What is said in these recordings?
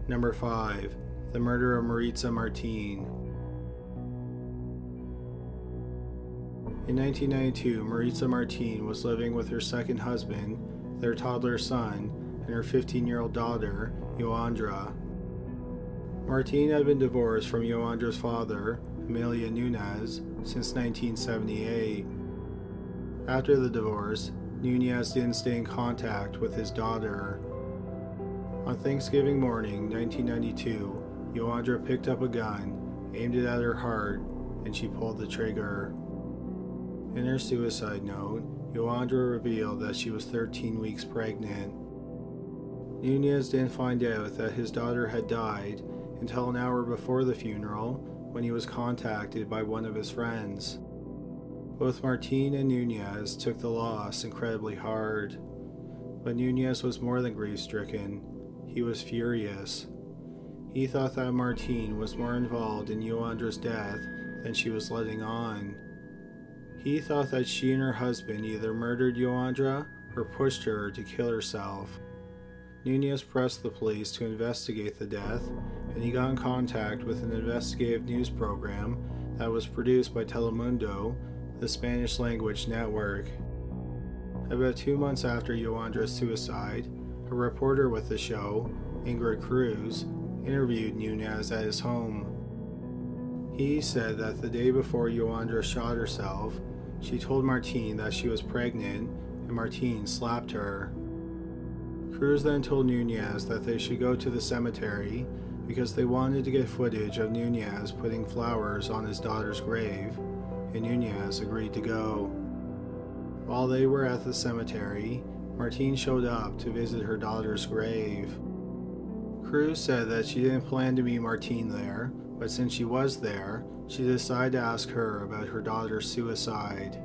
Number 5. The murder of Maritza Martin. In 1992, Maritza Martin was living with her second husband, their toddler son, and her 15-year-old daughter, Yoandra. Martin had been divorced from Yoandra's father, Emilio Nunez, since 1978. After the divorce, Nunez didn't stay in contact with his daughter. On Thanksgiving morning, 1992, Yoandra picked up a gun, aimed it at her heart, and she pulled the trigger. In her suicide note, Yoandra revealed that she was 13 weeks pregnant. Nunez didn't find out that his daughter had died until an hour before the funeral, when he was contacted by one of his friends. Both Martin and Nunez took the loss incredibly hard, but Nunez was more than grief-stricken. He was furious. He thought that Martin was more involved in Yoandra's death than she was letting on. He thought that she and her husband either murdered Yoandra or pushed her to kill herself. Nunez pressed the police to investigate the death, and he got in contact with an investigative news program that was produced by Telemundo, the Spanish-language network. About 2 months after Yoandra's suicide, a reporter with the show, Ingrid Cruz, interviewed Nunez at his home. He said that the day before Yoandra shot herself, she told Martin that she was pregnant, and Martin slapped her. Cruz then told Nunez that they should go to the cemetery because they wanted to get footage of Nunez putting flowers on his daughter's grave, and Nunez agreed to go. While they were at the cemetery, Martin showed up to visit her daughter's grave. Cruz said that she didn't plan to meet Martin there, but since she was there, she decided to ask her about her daughter's suicide.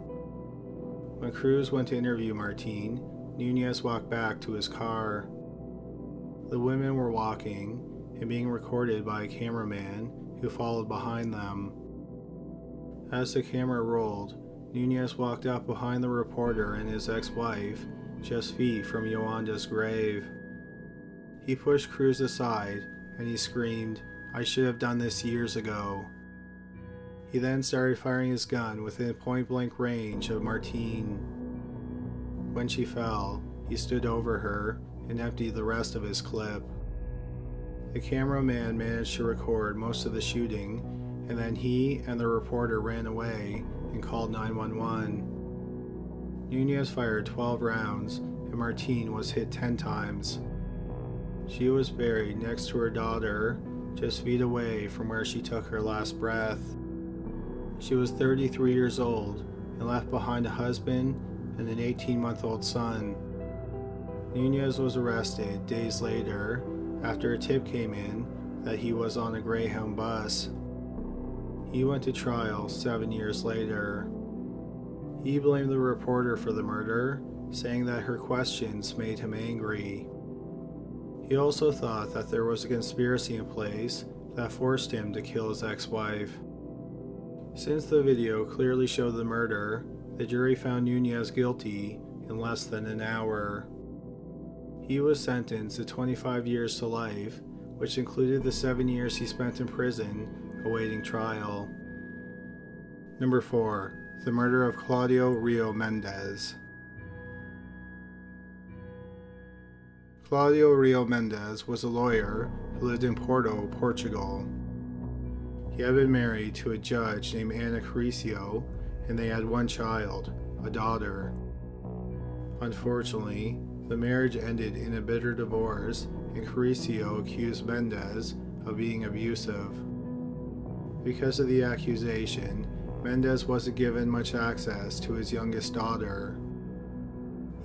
When Cruz went to interview Martin, Nunez walked back to his car. The women were walking and being recorded by a cameraman who followed behind them. As the camera rolled, Nunez walked up behind the reporter and his ex-wife, just feet from Yoandra's grave. He pushed Cruz aside and he screamed, "I should have done this years ago." He then started firing his gun within point-blank range of Martin. When she fell, he stood over her and emptied the rest of his clip. The cameraman managed to record most of the shooting, and then he and the reporter ran away and called 911. Nunez fired 12 rounds, and Martin was hit 10 times. She was buried next to her daughter, just feet away from where she took her last breath. She was 33 years old and left behind a husband and an 18-month-old son. Nunez was arrested days later after a tip came in that he was on a Greyhound bus. He went to trial 7 years later. He blamed the reporter for the murder, saying that her questions made him angry. He also thought that there was a conspiracy in place that forced him to kill his ex-wife. Since the video clearly showed the murder, the jury found Nunez guilty in less than an hour. He was sentenced to 25 years to life, which included the 7 years he spent in prison awaiting trial. Number 4. The murder of Claudio Rio Mendez. Claudio Rio Mendez was a lawyer who lived in Porto, Portugal. He had been married to a judge named Ana Caricio, and they had one child, a daughter. Unfortunately, the marriage ended in a bitter divorce, and Caricio accused Mendez of being abusive. Because of the accusation, Mendez wasn't given much access to his youngest daughter.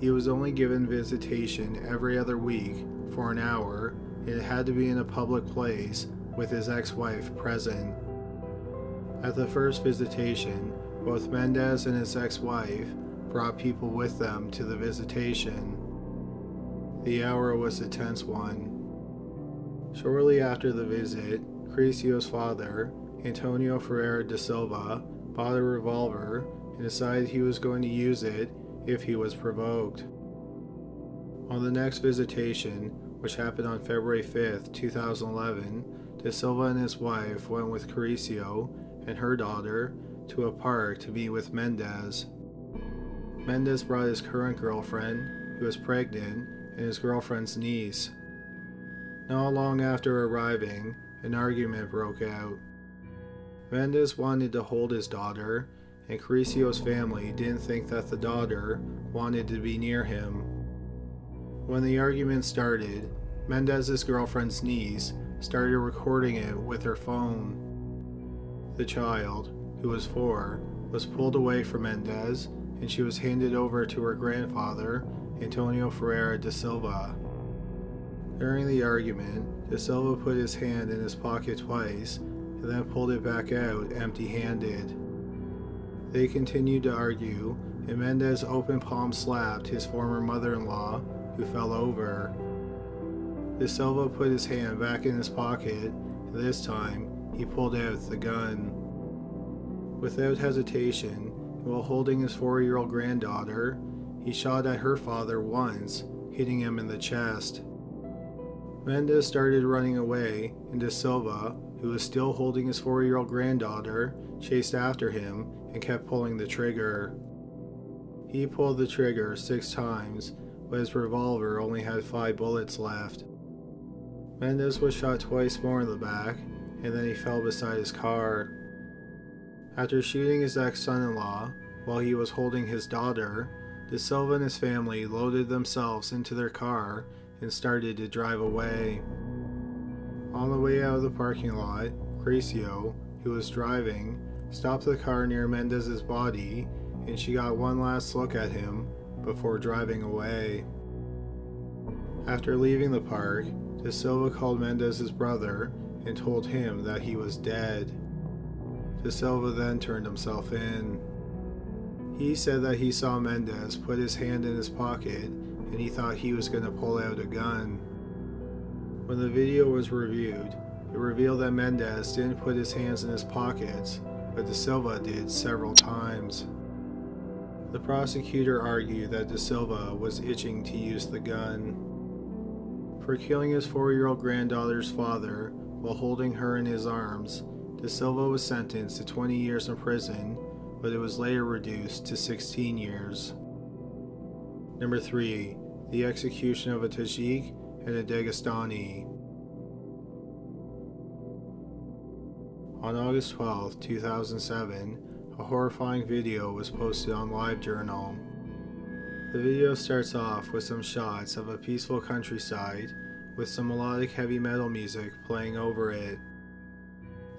He was only given visitation every other week for an hour, and it had to be in a public place with his ex-wife present. At the first visitation, both Mendez and his ex-wife brought people with them to the visitation. The hour was a tense one. Shortly after the visit, Caricio's father, Antonio Ferreira da Silva, bought a revolver and decided he was going to use it if he was provoked. On the next visitation, which happened on February 5, 2011, De Silva and his wife went with Caricio and her daughter to a park to meet with Mendez. Mendez brought his current girlfriend, who was pregnant, and his girlfriend's niece. Not long after arriving, an argument broke out. Mendez wanted to hold his daughter, and Caricio's family didn't think that the daughter wanted to be near him. When the argument started, Mendez's girlfriend's niece started recording it with her phone. The child, who was 4, was pulled away from Mendez, and she was handed over to her grandfather, Antonio Ferreira de Silva. During the argument, De Silva put his hand in his pocket twice and then pulled it back out empty-handed. They continued to argue, and Mendez open palm slapped his former mother-in-law, who fell over. De Silva put his hand back in his pocket, and this time he pulled out the gun. Without hesitation, and while holding his 4-year-old granddaughter, he shot at her father once, hitting him in the chest. Mendez started running away, and De Silva, who was still holding his 4-year-old granddaughter, chased after him and kept pulling the trigger. He pulled the trigger 6 times, but his revolver only had 5 bullets left. Mendez was shot twice more in the back, and then he fell beside his car. After shooting his ex-son-in-law while he was holding his daughter, De Silva and his family loaded themselves into their car and started to drive away. On the way out of the parking lot, Caricio, who was driving, stopped the car near Mendez's body, and she got one last look at him before driving away. After leaving the park, De Silva called Mendez's brother and told him that he was dead. De Silva then turned himself in. He said that he saw Mendez put his hand in his pocket and he thought he was going to pull out a gun. When the video was reviewed, it revealed that Mendez didn't put his hands in his pockets, but De Silva did several times. The prosecutor argued that De Silva was itching to use the gun. For killing his 4-year-old granddaughter's father while holding her in his arms, De Silva was sentenced to 20 years in prison, but it was later reduced to 16 years. Number 3. The execution of a Tajik and a Dagestani. On August 12, 2007, a horrifying video was posted on LiveJournal. The video starts off with some shots of a peaceful countryside with some melodic heavy metal music playing over it.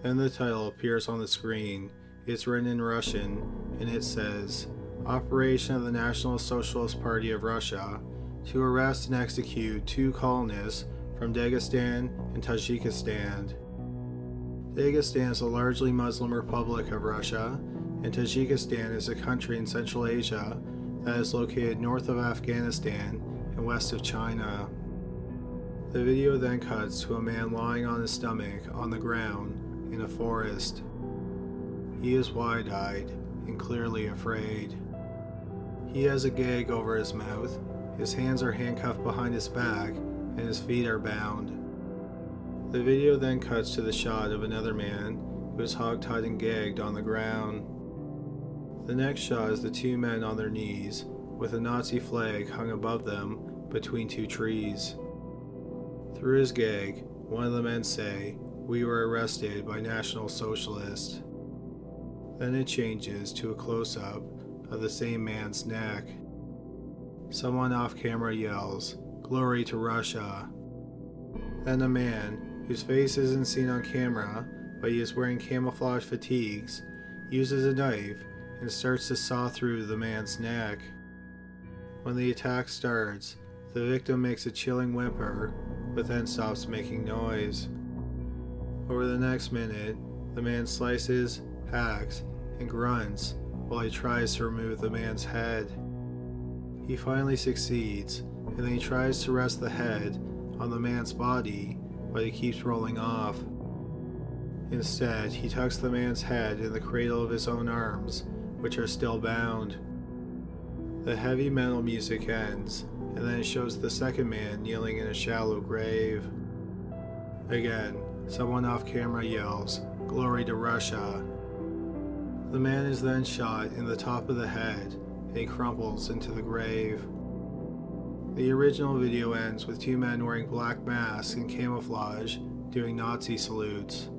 Then the title appears on the screen. It's written in Russian, and it says, Operation of the National Socialist Party of Russia to arrest and execute 2 colonists from Dagestan and Tajikistan. Dagestan is a largely Muslim republic of Russia, and Tajikistan is a country in Central Asia that is located north of Afghanistan and west of China. The video then cuts to a man lying on his stomach on the ground in a forest. He is wide-eyed and clearly afraid. He has a gag over his mouth, his hands are handcuffed behind his back, and his feet are bound. The video then cuts to the shot of another man who is hogtied and gagged on the ground. The next shot is the 2 men on their knees, with a Nazi flag hung above them between 2 trees. Through his gag, one of the men say, "We were arrested by National Socialists." Then it changes to a close-up of the same man's neck. Someone off camera yells, "Glory to Russia." Then a man, whose face isn't seen on camera, but he is wearing camouflage fatigues, uses a knife and starts to saw through the man's neck. When the attack starts, the victim makes a chilling whimper, but then stops making noise. Over the next minute, the man slices, hacks, and grunts while he tries to remove the man's head. He finally succeeds, and then he tries to rest the head on the man's body, but he keeps rolling off. Instead, he tucks the man's head in the cradle of his own arms, which are still bound. The heavy metal music ends, and then it shows the second man kneeling in a shallow grave. Again, someone off camera yells, "Glory to Russia." The man is then shot in the top of the head and he crumples into the grave. The original video ends with two men wearing black masks and camouflage doing Nazi salutes.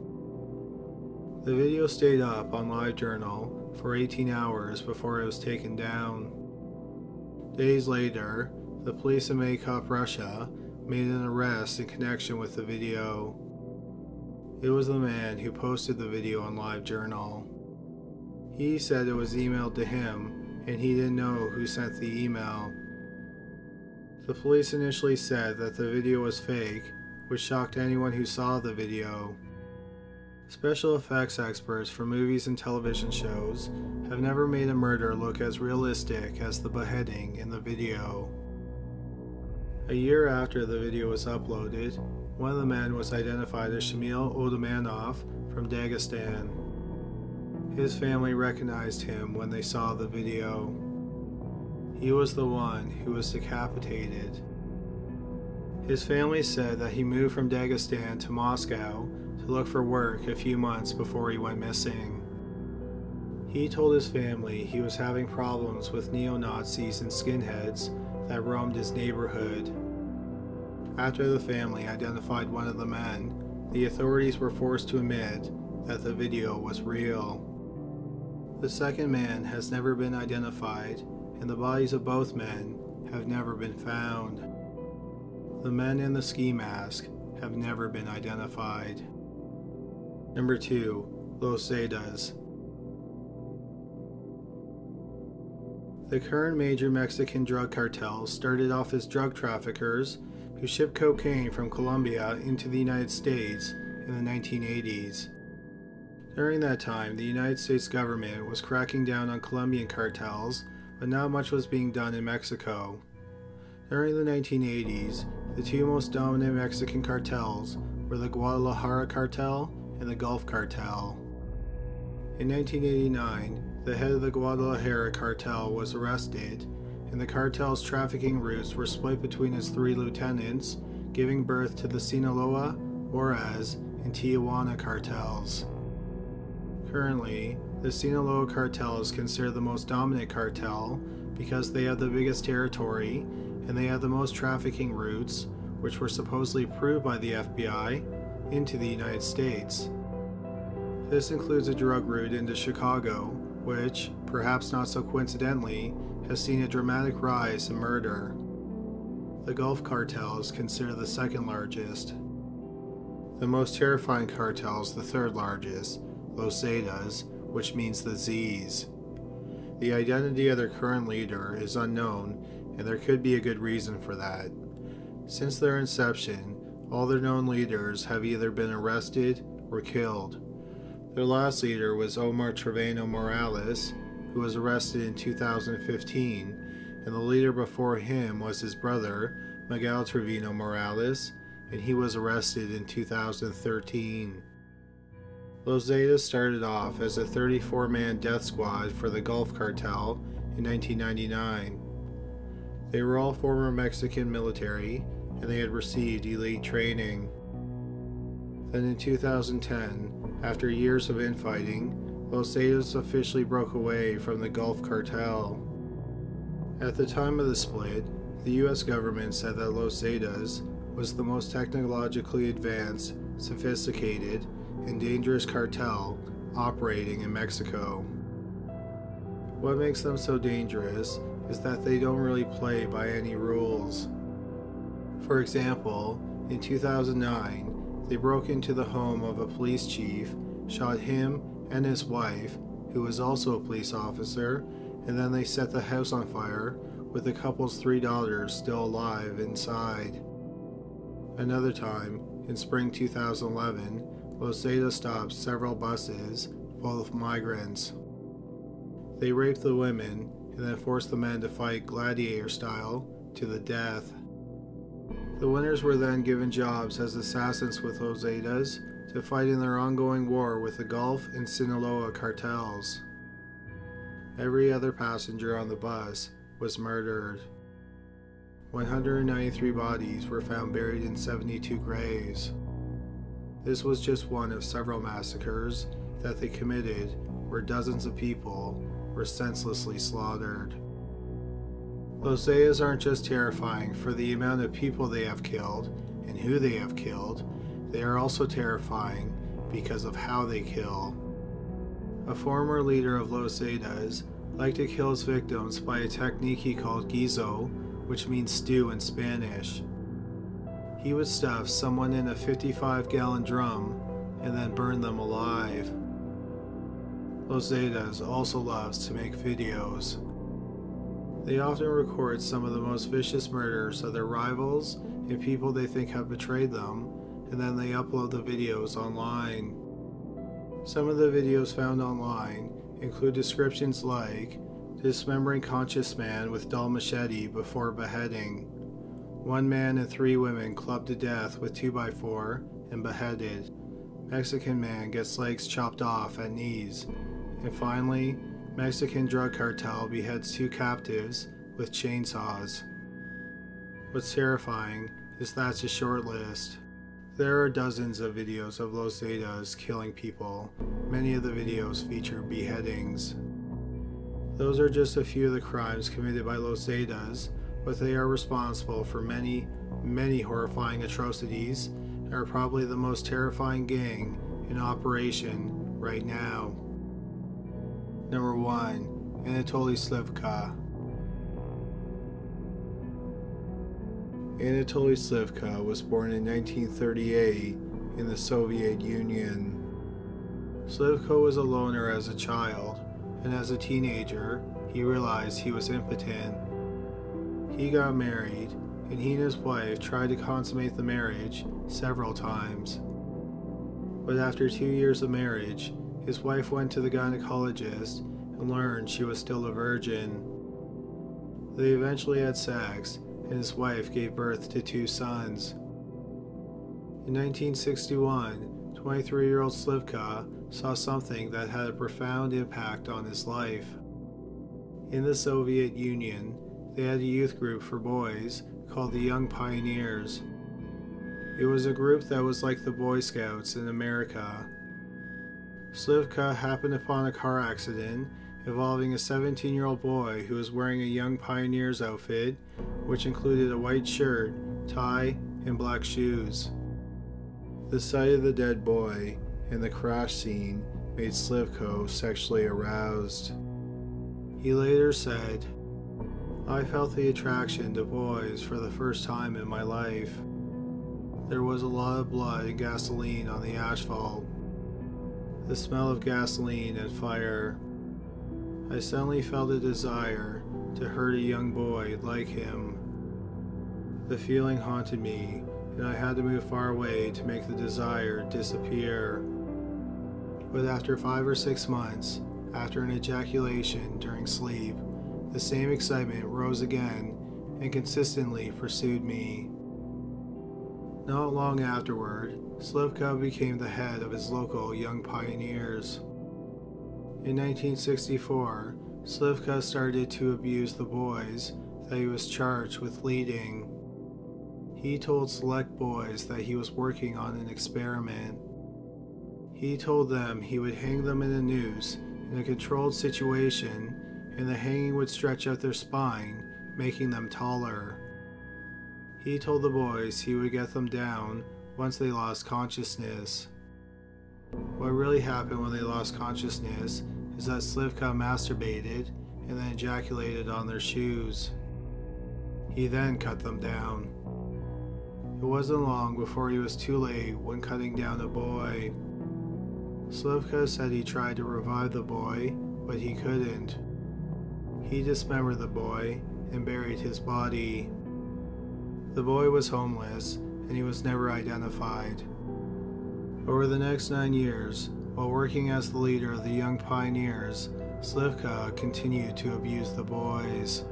The video stayed up on LiveJournal for 18 hours before it was taken down. Days later, the police in Maykop, Russia made an arrest in connection with the video. It was the man who posted the video on LiveJournal. He said it was emailed to him and he didn't know who sent the email. The police initially said that the video was fake, which shocked anyone who saw the video. Special effects experts for movies and television shows have never made a murder look as realistic as the beheading in the video. A year after the video was uploaded, one of the men was identified as Shamil Odamanov from Dagestan. His family recognized him when they saw the video. He was the one who was decapitated. His family said that he moved from Dagestan to Moscow to look for work a few months before he went missing. He told his family he was having problems with neo-Nazis and skinheads that roamed his neighborhood. After the family identified one of the men, the authorities were forced to admit that the video was real. The second man has never been identified, and the bodies of both men have never been found. The men in the ski mask have never been identified. Number 2. Los Zetas. The current major Mexican drug cartels started off as drug traffickers who shipped cocaine from Colombia into the United States in the 1980s. During that time, the United States government was cracking down on Colombian cartels, but not much was being done in Mexico. During the 1980s, the two most dominant Mexican cartels were the Guadalajara cartel and the Gulf cartel. In 1989, the head of the Guadalajara cartel was arrested, and the cartel's trafficking routes were split between his 3 lieutenants, giving birth to the Sinaloa, Juarez, and Tijuana cartels. Currently, the Sinaloa cartel is considered the most dominant cartel because they have the biggest territory and they have the most trafficking routes, which were supposedly approved by the FBI, into the United States. This includes a drug route into Chicago, which, perhaps not so coincidentally, has seen a dramatic rise in murder. The Gulf cartel is considered the second largest. The most terrifying cartel is the third largest, Los Zetas, which means the Z's. The identity of their current leader is unknown, and there could be a good reason for that. Since their inception, all their known leaders have either been arrested or killed. Their last leader was Omar Trevino Morales, who was arrested in 2015, and the leader before him was his brother, Miguel Trevino Morales, and he was arrested in 2013. Los Zetas started off as a 34-man death squad for the Gulf cartel in 1999. They were all former Mexican military, and they had received elite training. Then in 2010, after years of infighting, Los Zetas officially broke away from the Gulf cartel. At the time of the split, the US government said that Los Zetas was the most technologically advanced, sophisticated, and dangerous cartel operating in Mexico. What makes them so dangerous is that they don't really play by any rules. For example, in 2009, they broke into the home of a police chief, shot him and his wife, who was also a police officer, and then they set the house on fire with the couple's 3 daughters still alive inside. Another time, in spring 2011, Los Zetas stopped several buses full of migrants. They raped the women and then forced the men to fight gladiator style to the death. The winners were then given jobs as assassins with Los Zetas to fight in their ongoing war with the Gulf and Sinaloa cartels. Every other passenger on the bus was murdered. 193 bodies were found buried in 72 graves. This was just one of several massacres that they committed where dozens of people were senselessly slaughtered. Los Zetas aren't just terrifying for the amount of people they have killed and who they have killed, they are also terrifying because of how they kill. A former leader of Los Zetas liked to kill his victims by a technique he called guiso, which means stew in Spanish. He would stuff someone in a 55-gallon drum and then burn them alive. Los Zetas also loves to make videos. They often record some of the most vicious murders of their rivals and people they think have betrayed them, and then they upload the videos online. Some of the videos found online include descriptions like dismembering conscious man with dull machete before beheading, 1 man and 3 women clubbed to death with 2x4 and beheaded, Mexican man gets legs chopped off at knees, and finally, Mexican drug cartel beheads 2 captives with chainsaws. What's terrifying is that's a short list. There are dozens of videos of Los Zetas killing people. Many of the videos feature beheadings. Those are just a few of the crimes committed by Los Zetas, but they are responsible for many, many horrifying atrocities and are probably the most terrifying gang in operation right now. Number 1. Anatoly Slivka. Anatoly Slivka was born in 1938 in the Soviet Union. Slivka was a loner as a child, and as a teenager, he realized he was impotent. He got married, and he and his wife tried to consummate the marriage several times. But after 2 years of marriage, his wife went to the gynecologist and learned she was still a virgin. They eventually had sex, and his wife gave birth to 2 sons. In 1961, 23-year-old Slivka saw something that had a profound impact on his life. In the Soviet Union, they had a youth group for boys called the Young Pioneers. It was a group that was like the Boy Scouts in America. Slivka happened upon a car accident involving a 17-year-old boy who was wearing a Young Pioneers outfit, which included a white shirt, tie, and black shoes. The sight of the dead boy and the crash scene made Slivka sexually aroused. He later said, "I felt the attraction to boys for the first time in my life. There was a lot of blood and gasoline on the asphalt. The smell of gasoline and fire. I suddenly felt a desire to hurt a young boy like him. The feeling haunted me, and I had to move far away to make the desire disappear. But after 5 or 6 months, after an ejaculation during sleep, the same excitement rose again and consistently pursued me." Not long afterward, Slivka became the head of his local Young Pioneers. In 1964, Slivka started to abuse the boys that he was charged with leading. He told select boys that he was working on an experiment. He told them he would hang them in a noose in a controlled situation, and the hanging would stretch out their spine, making them taller. He told the boys he would get them down once they lost consciousness. What really happened when they lost consciousness is that Slivka masturbated and then ejaculated on their shoes. He then cut them down. It wasn't long before he was too late when cutting down a boy. Slivka said he tried to revive the boy, but he couldn't. He dismembered the boy and buried his body. The boy was homeless, and he was never identified. Over the next 9 years, while working as the leader of the Young Pioneers, Slivka continued to abuse the boys.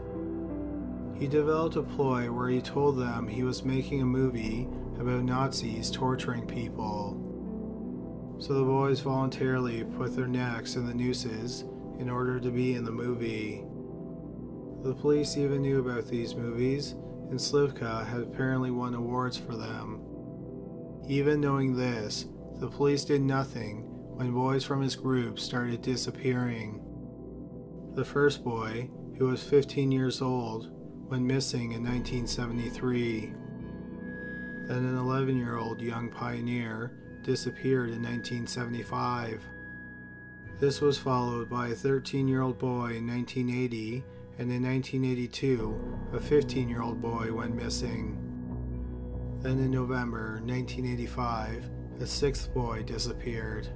He developed a ploy where he told them he was making a movie about Nazis torturing people. So the boys voluntarily put their necks in the nooses in order to be in the movie. The police even knew about these movies and Slivka had apparently won awards for them. Even knowing this, the police did nothing when boys from his group started disappearing. The first boy, who was 15 years old, went missing in 1973. Then an 11-year-old young pioneer disappeared in 1975. This was followed by a 13-year-old boy in 1980, and in 1982, a 15-year-old boy went missing. Then in November 1985, a sixth boy disappeared.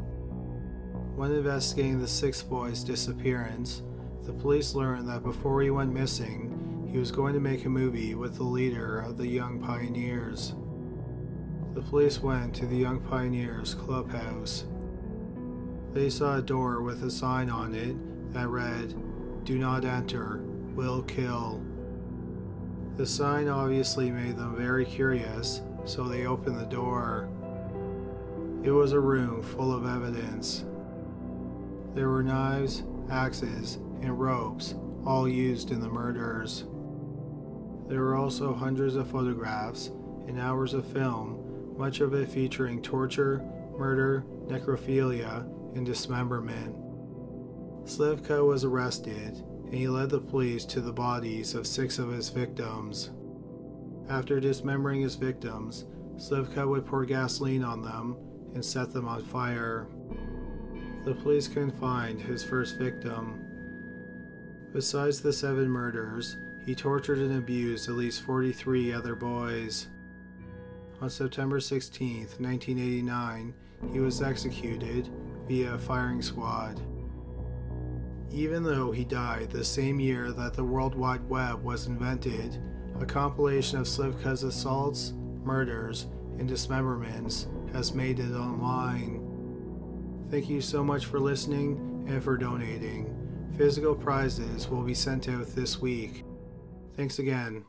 When investigating the sixth boy's disappearance, the police learned that before he went missing, he was going to make a movie with the leader of the Young Pioneers. The police went to the Young Pioneers clubhouse. They saw a door with a sign on it that read, "Do not enter, will kill." The sign obviously made them very curious, so they opened the door. It was a room full of evidence. There were knives, axes, and ropes, all used in the murders. There were also hundreds of photographs and hours of film, much of it featuring torture, murder, necrophilia, and dismemberment. Slivka was arrested, and he led the police to the bodies of 6 of his victims. After dismembering his victims, Slivka would pour gasoline on them and set them on fire. The police couldn't find his first victim. Besides the 7 murders, he tortured and abused at least 43 other boys. On September 16, 1989, he was executed via a firing squad. Even though he died the same year that the World Wide Web was invented, a compilation of Slivka's assaults, murders, and dismemberments has made it online. Thank you so much for listening and for donating. Physical prizes will be sent out this week. Thanks again.